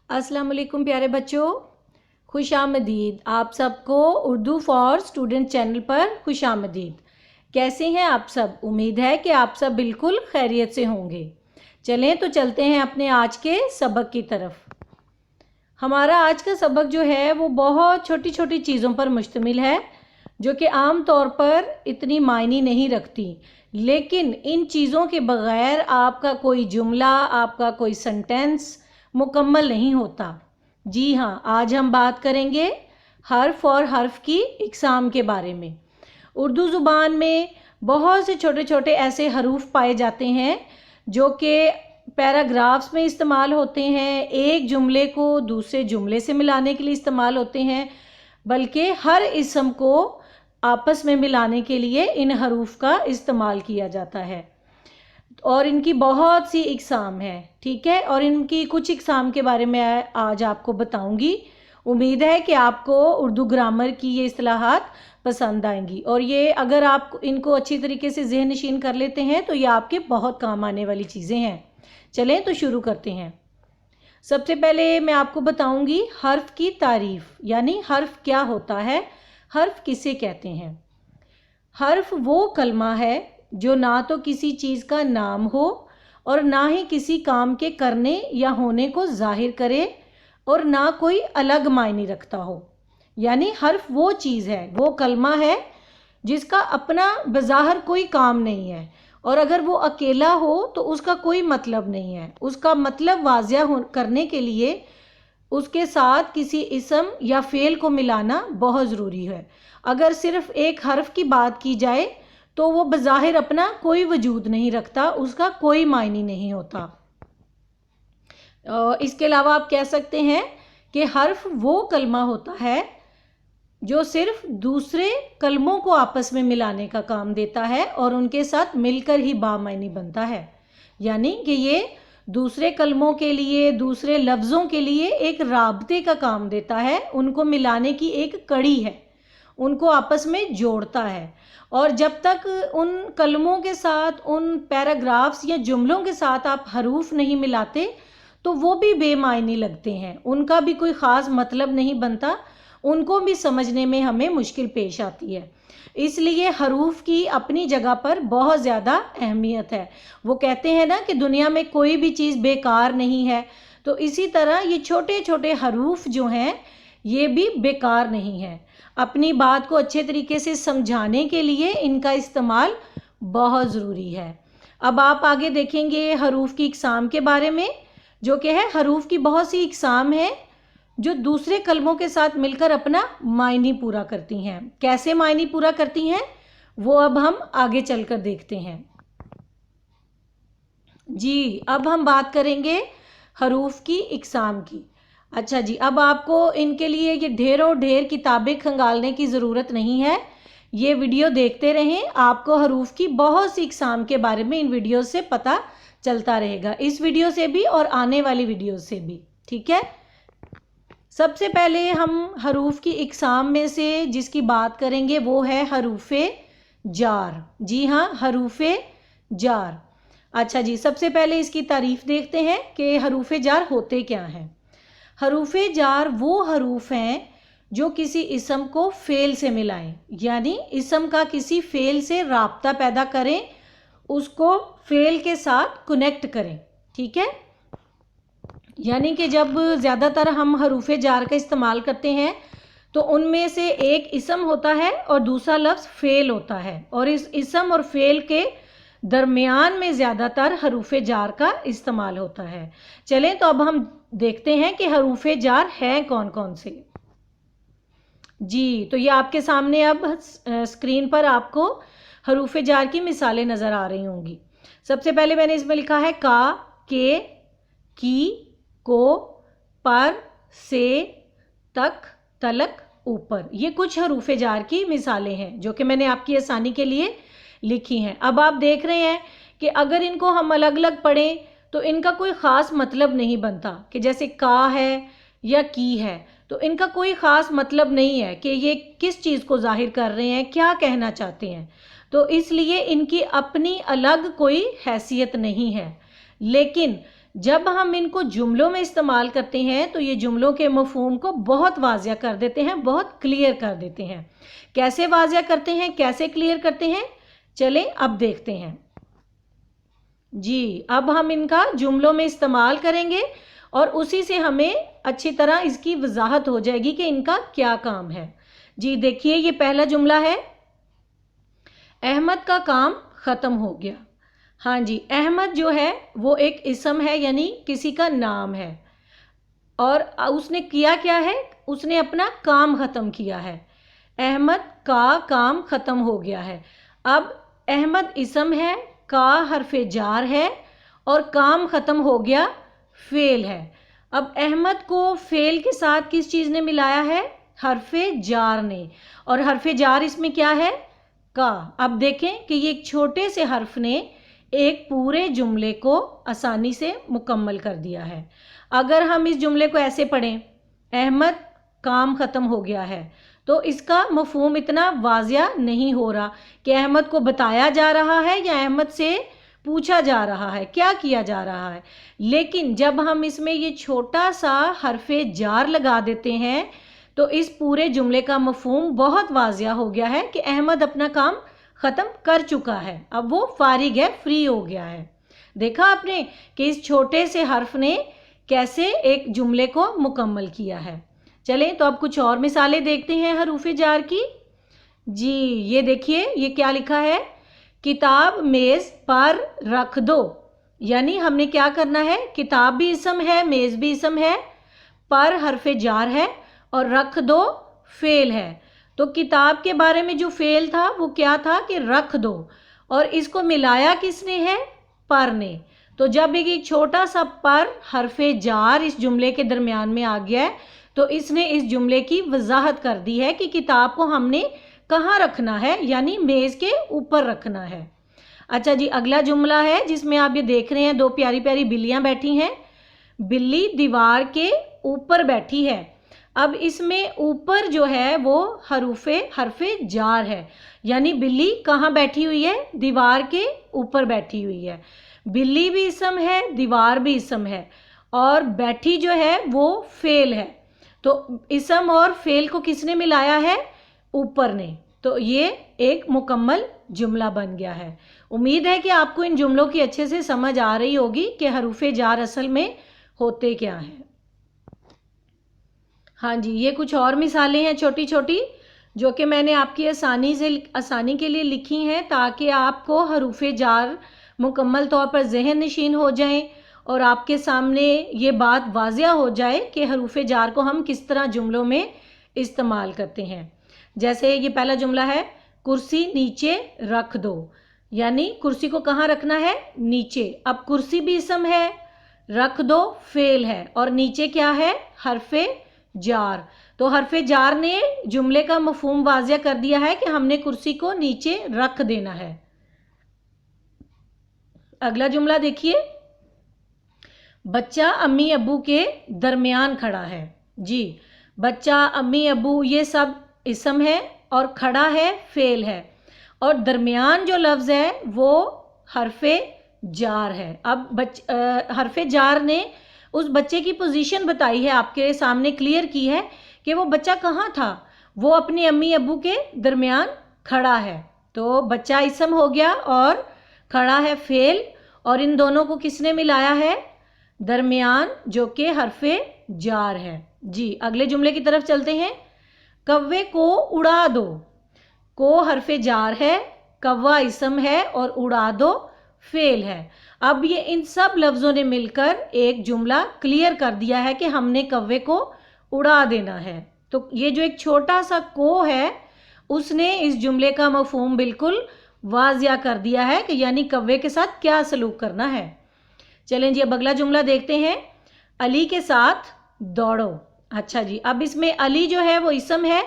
अस्सलाम वालेकुम प्यारे बच्चों, खुश आमदीद। आप सबको उर्दू फॉर स्टूडेंट चैनल पर खुश आमदीद। कैसे हैं आप सब? उम्मीद है कि आप सब बिल्कुल खैरियत से होंगे। चलें तो चलते हैं अपने आज के सबक की तरफ। हमारा आज का सबक जो है वो बहुत छोटी छोटी चीज़ों पर मुश्तमिल है जो कि आम तौर पर इतनी मायने नहीं रखती, लेकिन इन चीज़ों के बग़ैर आपका कोई जुमला, आपका कोई सेंटेंस मुकम्मल नहीं होता। जी हाँ, आज हम बात करेंगे हर्फ और हर्फ की इक़साम के बारे में। उर्दू ज़ुबान में बहुत से छोटे छोटे ऐसे हरूफ पाए जाते हैं जो कि पैराग्राफ्स में इस्तेमाल होते हैं, एक जुमले को दूसरे जुमले से मिलाने के लिए इस्तेमाल होते हैं, बल्कि हर इसम को आपस में मिलाने के लिए इन हरूफ का इस्तेमाल किया जाता है। और इनकी बहुत सी इक़साम है, ठीक है। और इनकी कुछ इक़साम के बारे में आज आपको बताऊंगी। उम्मीद है कि आपको उर्दू ग्रामर की ये इस्तिलाहात पसंद आएंगी, और ये अगर आप इनको अच्छी तरीके से ज़हन नशीन कर लेते हैं तो ये आपके बहुत काम आने वाली चीज़ें हैं। चलें तो शुरू करते हैं। सबसे पहले मैं आपको बताऊंगी हर्फ की तारीफ़, यानी हर्फ क्या होता है, हर्फ किसे कहते हैं। हर्फ वो कलमा है जो ना तो किसी चीज़ का नाम हो और ना ही किसी काम के करने या होने को जाहिर करे और ना कोई अलग मायने रखता हो। यानी हर्फ वो चीज़ है, वो कलमा है जिसका अपना बज़ाहिर कोई काम नहीं है, और अगर वो अकेला हो तो उसका कोई मतलब नहीं है। उसका मतलब वाज़िह करने के लिए उसके साथ किसी इसम या फ़ेल को मिलाना बहुत ज़रूरी है। अगर सिर्फ़ एक हर्फ की बात की जाए तो वो बज़ाहिर अपना कोई वजूद नहीं रखता, उसका कोई मायने नहीं होता। इसके अलावा आप कह सकते हैं कि हर्फ वो कलमा होता है जो सिर्फ दूसरे कलमों को आपस में मिलाने का काम देता है और उनके साथ मिलकर ही बामायनी बनता है। यानी कि ये दूसरे कलमों के लिए, दूसरे लफ्ज़ों के लिए एक राबते का काम देता है, उनको मिलाने की एक कड़ी है, उनको आपस में जोड़ता है। और जब तक उन कलमों के साथ, उन पैराग्राफ्स या जुमलों के साथ आप हरूफ नहीं मिलाते तो वो भी बेमायने लगते हैं, उनका भी कोई ख़ास मतलब नहीं बनता, उनको भी समझने में हमें मुश्किल पेश आती है। इसलिए हरूफ की अपनी जगह पर बहुत ज़्यादा अहमियत है। वो कहते हैं ना कि दुनिया में कोई भी चीज़ बेकार नहीं है, तो इसी तरह ये छोटे छोटे हरूफ जो हैं ये भी बेकार नहीं है। अपनी बात को अच्छे तरीके से समझाने के लिए इनका इस्तेमाल बहुत ज़रूरी है। अब आप आगे देखेंगे हरूफ की इक़साम के बारे में, जो कि है हरूफ की बहुत सी इक़साम है जो दूसरे कलमों के साथ मिलकर अपना मायने पूरा करती हैं। कैसे मायने पूरा करती हैं वो अब हम आगे चलकर देखते हैं। जी, अब हम बात करेंगे हरूफ की इक़साम की। अच्छा जी, अब आपको इनके लिए ये ढेरों ढेर किताबें खंगालने की ज़रूरत नहीं है, ये वीडियो देखते रहें, आपको हरूफ की बहुत सी इक़साम के बारे में इन वीडियो से पता चलता रहेगा, इस वीडियो से भी और आने वाली वीडियो से भी, ठीक है। सबसे पहले हम हरूफ की इक़साम में से जिसकी बात करेंगे वो है हरूफ़े जार। जी हाँ, हरूफ़े जार। अच्छा जी, सबसे पहले इसकी तारीफ़ देखते हैं कि हरूफ़े जार होते क्या हैं। हरूफ़े जार वो हरूफ हैं जो किसी इसम को फ़ेल से मिलाएं, यानी इसम का किसी फ़ेल से राब्ता पैदा करें, उसको फ़ेल के साथ कनेक्ट करें, ठीक है। यानी कि जब ज़्यादातर हम हरूफ़े जार का इस्तेमाल करते हैं तो उनमें से एक इसम होता है और दूसरा लफ्ज़ फ़ेल होता है, और इस इसम और फ़ेल के दरमियान में ज़्यादातर हरूफ़े जार का इस्तेमाल होता है। चलें तो अब हम देखते हैं कि हरूफ़े जार हैं कौन कौन से। जी, तो ये आपके सामने अब स्क्रीन पर आपको हरूफ़े जार की मिसालें नज़र आ रही होंगी। सबसे पहले मैंने इसमें लिखा है का, के, की, को, पर, से, तक, तलक, ऊपर। ये कुछ हरूफ़े जार की मिसालें हैं जो कि मैंने आपकी आसानी के लिए लिखी हैं। अब आप देख रहे हैं कि अगर इनको हम अलग अलग पढ़ें तो इनका कोई ख़ास मतलब नहीं बनता, कि जैसे का है या की है तो इनका कोई ख़ास मतलब नहीं है कि ये किस चीज़ को ज़ाहिर कर रहे हैं, क्या कहना चाहते हैं, तो इसलिए इनकी अपनी अलग कोई हैसियत नहीं है। लेकिन جب ہم ان کو جملوں میں استعمال کرتے ہیں تو یہ جملوں کے مفہوم کو بہت واضح کر دیتے ہیں، بہت کلیئر کر دیتے ہیں۔ کیسے واضح کرتے ہیں، کیسے کلیئر کرتے ہیں، چلیں اب دیکھتے ہیں۔ جی اب ہم ان کا جملوں میں استعمال کریں گے اور اسی سے ہمیں اچھی طرح اس کی وضاحت ہو جائے گی کہ ان کا کیا کام ہے۔ جی دیکھیے یہ پہلا جملہ ہے، احمد کا کام ختم ہو گیا۔ ہاں جی، احمد جو ہے وہ ایک اسم ہے، یعنی کسی کا نام ہے، اور اس نے کیا کیا ہے، اس نے اپنا کام ختم کیا ہے۔ احمد کا کام ختم ہو گیا ہے۔ اب احمد اسم ہے، کا حرف جار ہے اور کام ختم ہو گیا فعل ہے۔ اب احمد کو فعل کے ساتھ کس چیز نے ملایا ہے؟ حرف جار نے، اور حرف جار اس میں کیا ہے؟ کا۔ اب دیکھیں کہ یہ ایک چھوٹے سے حرف نے ایک پورے جملے کو آسانی سے مکمل کر دیا ہے۔ اگر ہم اس جملے کو ایسے پڑھیں، احمد کام ختم ہو گیا ہے، تو اس کا مفہوم اتنا واضح نہیں ہو رہا کہ احمد کو بتایا جا رہا ہے یا احمد سے پوچھا جا رہا ہے، کیا کیا جا رہا ہے۔ لیکن جب ہم اس میں یہ چھوٹا سا حرف جار لگا دیتے ہیں تو اس پورے جملے کا مفہوم بہت واضح ہو گیا ہے کہ احمد اپنا کام ختم کر چکا ہے، اب وہ فارغ ہے، فری ہو گیا ہے۔ دیکھا آپ نے کہ اس چھوٹے سے حرف نے کیسے ایک جملے کو مکمل کیا ہے۔ چلیں تو اب کچھ اور مثالیں دیکھتے ہیں حروف جار کی۔ جی یہ دیکھیے یہ کیا لکھا ہے، کتاب میز پر رکھ دو۔ یعنی ہم نے کیا کرنا ہے، کتاب بھی اسم ہے، میز بھی اسم ہے، پر حرف جار ہے اور رکھ دو فعل ہے۔ تو کتاب کے بارے میں جو فعل تھا وہ کیا تھا کہ رکھ دو، اور اس کو ملایا کس نے ہے؟ پر نے۔ تو جب ایک چھوٹا سا پر حرف جار اس جملے کے درمیان میں آ گیا ہے تو اس نے اس جملے کی وضاحت کر دی ہے کہ کتاب کو ہم نے کہاں رکھنا ہے، یعنی میز کے اوپر رکھنا ہے۔ اچھا جی اگلا جملہ ہے جس میں آپ یہ دیکھ رہے ہیں دو پیاری پیاری بلیاں بیٹھی ہیں۔ بلی دیوار کے اوپر بیٹھی ہے۔ اب اس میں اوپر جو ہے وہ حرف جار ہے، یعنی بلی کہاں بیٹھی ہوئی ہے؟ دیوار کے اوپر بیٹھی ہوئی ہے۔ بلی بھی اسم ہے، دیوار بھی اسم ہے، اور بیٹھی جو ہے وہ فعل ہے۔ تو اسم اور فعل کو کس نے ملایا ہے؟ اوپر نے۔ تو یہ ایک مکمل جملہ بن گیا ہے۔ امید ہے کہ آپ کو ان جملوں کی اچھے سے سمجھ آ رہی ہوگی کہ حروف جار اصل میں ہوتے کیا ہیں۔ ہاں جی یہ کچھ اور مثالیں ہیں چھوٹی چھوٹی جو کہ میں نے آپ کی آسانی کے لیے لکھی ہیں تاکہ آپ کو حروف جار مکمل طور پر ذہن نشین ہو جائیں اور آپ کے سامنے یہ بات واضح ہو جائے کہ حروف جار کو ہم کس طرح جملوں میں استعمال کرتے ہیں۔ جیسے یہ پہلا جملہ ہے، کرسی نیچے رکھ دو۔ یعنی کرسی کو کہاں رکھنا ہے؟ نیچے۔ اب کرسی بھی اسم ہے، رکھ دو فعل ہے، اور نیچے کیا ہے؟ حرف جار۔ تو حرف جار نے جملے کا مفہوم واضح کر دیا ہے کہ ہم نے کرسی کو نیچے رکھ دینا ہے۔ اگلا جملہ دیکھیے، بچہ امی ابو کے درمیان کھڑا ہے۔ جی بچہ، امی ابو یہ سب اسم ہے اور کھڑا ہے فعل ہے، اور درمیان جو لفظ ہے وہ حرف جار ہے۔ اب حرف جار نے اس بچے کی پوزیشن بتائی ہے، آپ کے سامنے کلیئر کی ہے کہ وہ بچہ کہاں تھا، وہ اپنے امی ابو کے درمیان کھڑا ہے۔ تو بچہ اسم ہو گیا اور کھڑا ہے فعل، اور ان دونوں کو کس نے ملایا ہے؟ درمیان، جو کہ حرف جار ہے۔ جی اگلے جملے کی طرف چلتے ہیں، کوے کو اڑا دو۔ کو حرف جار ہے، کوا اسم ہے اور اڑا دو فعل ہے۔ اب یہ ان سب لفظوں نے مل کر ایک جملہ کلیئر کر دیا ہے کہ ہم نے کوے کو اڑا دینا ہے۔ تو یہ جو ایک چھوٹا سا کو ہے اس نے اس جملے کا مفہوم بالکل واضح کر دیا ہے کہ یعنی کوے کے ساتھ کیا سلوک کرنا ہے۔ چلیں جی اب اگلا جملہ دیکھتے ہیں، علی کے ساتھ دوڑو۔ اچھا جی اب اس میں علی جو ہے وہ اسم ہے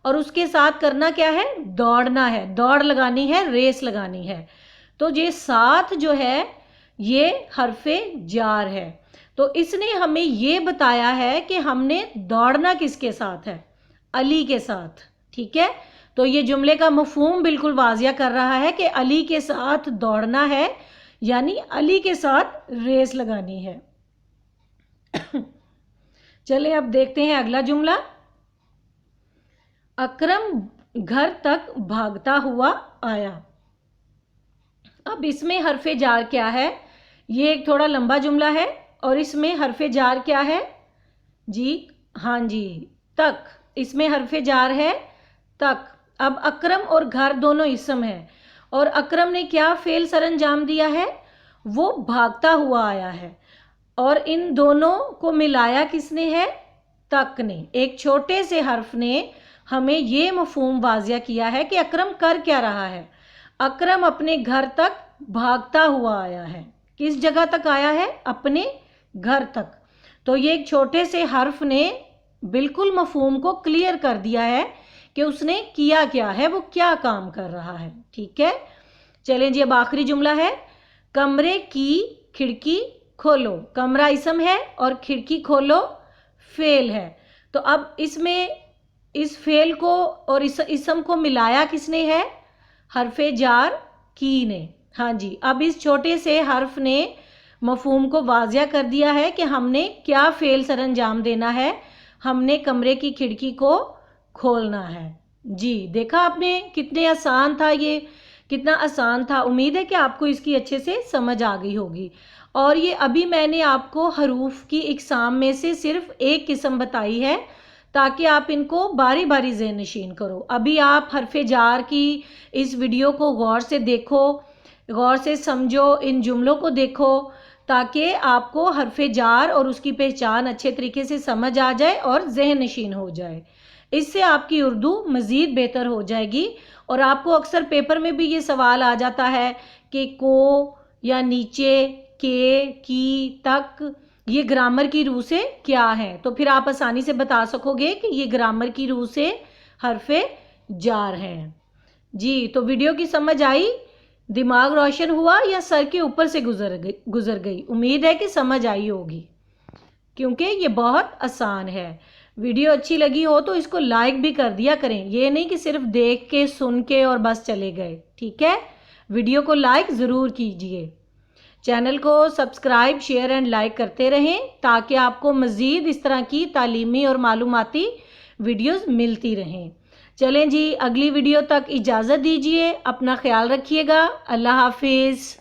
اور اس کے ساتھ کرنا کیا ہے؟ دوڑنا ہے، دوڑ لگانی ہے، ریس لگانی ہے۔ تو یہ ساتھ جو ہے یہ حرف جار ہے۔ تو اس نے ہمیں یہ بتایا ہے کہ ہم نے دوڑنا کس کے ساتھ ہے؟ علی کے ساتھ۔ ٹھیک ہے، تو یہ جملے کا مفہوم بالکل واضح کر رہا ہے کہ علی کے ساتھ دوڑنا ہے، یعنی علی کے ساتھ ریس لگانی ہے۔ चलिए अब देखते हैं अगला जुमला। अकरम घर तक भागता हुआ आया। अब इसमें हरफे जार क्या है? ये एक थोड़ा लंबा जुमला है और इसमें हरफे जार क्या है जी? हाँ जी, तक। इसमें हरफे जार है तक। अब अकरम और घर दोनों इसम है और अकरम ने क्या फेल सरंजाम दिया है? वो भागता हुआ आया है। और इन दोनों को मिलाया किसने है? तक ने। एक छोटे से हर्फ ने हमें ये मफहूम वाज़िया किया है कि अकरम कर क्या रहा है। अकरम अपने घर तक भागता हुआ आया है। किस जगह तक आया है? अपने घर तक। तो ये एक छोटे से हर्फ ने बिल्कुल मफहूम को क्लियर कर दिया है कि उसने किया क्या है, वो क्या काम कर रहा है। ठीक है, चलें जी अब आखिरी जुमला है। कमरे की खिड़की खोलो। कमरा इसम है और खिड़की खोलो फेल है। तो अब इसमें इस फेल को और इस इसम को मिलाया किसने है? हरफे जार की ने। हाँ जी, अब इस छोटे से हर्फ ने मफहूम को वाज़िया कर दिया है कि हमने क्या फेल सरंजाम देना है। हमने कमरे की खिड़की को खोलना है। जी, देखा आपने कितने आसान था, ये कितना आसान था। उम्मीद है कि आपको इसकी अच्छे से समझ आ गई होगी। और ये अभी मैंने आपको हरूफ की इकसाम में से सिर्फ एक किस्म बताई है ताकि आप इनको बारी बारी ज़हन नशीन करो। अभी आप हरफे जार की इस वीडियो को गौर से देखो, गौर से समझो, इन जुमलों को देखो ताकि आपको हरफे जार और उसकी पहचान अच्छे तरीके से समझ आ जाए और ज़हन नशीन हो जाए। इससे आपकी उर्दू मज़ीद बेहतर हो जाएगी। और आपको अक्सर पेपर में भी ये सवाल आ जाता है कि को या नीचे, के, की, तक ये ग्रामर की रूह से क्या है, तो फिर आप आसानी से बता सकोगे कि ये ग्रामर की रूह से हरफे जार हैं। जी, तो वीडियो की समझ आई? दिमाग रोशन हुआ या सर के ऊपर से गुजर गई? उम्मीद है कि समझ आई होगी क्योंकि ये बहुत आसान है। वीडियो अच्छी लगी हो तो इसको लाइक भी कर दिया करें। ये नहीं कि सिर्फ देख के सुन के और बस चले गए। ठीक है, वीडियो को लाइक ज़रूर कीजिए। चैनल को सब्सक्राइब, शेयर एंड लाइक करते रहें ताकि आपको मज़ीद इस तरह की तालीमी और मालूमाती वीडियोस मिलती रहें। चलें जी, अगली वीडियो तक इजाज़त दीजिए। अपना ख्याल रखिएगा। अल्लाह हाफिज़।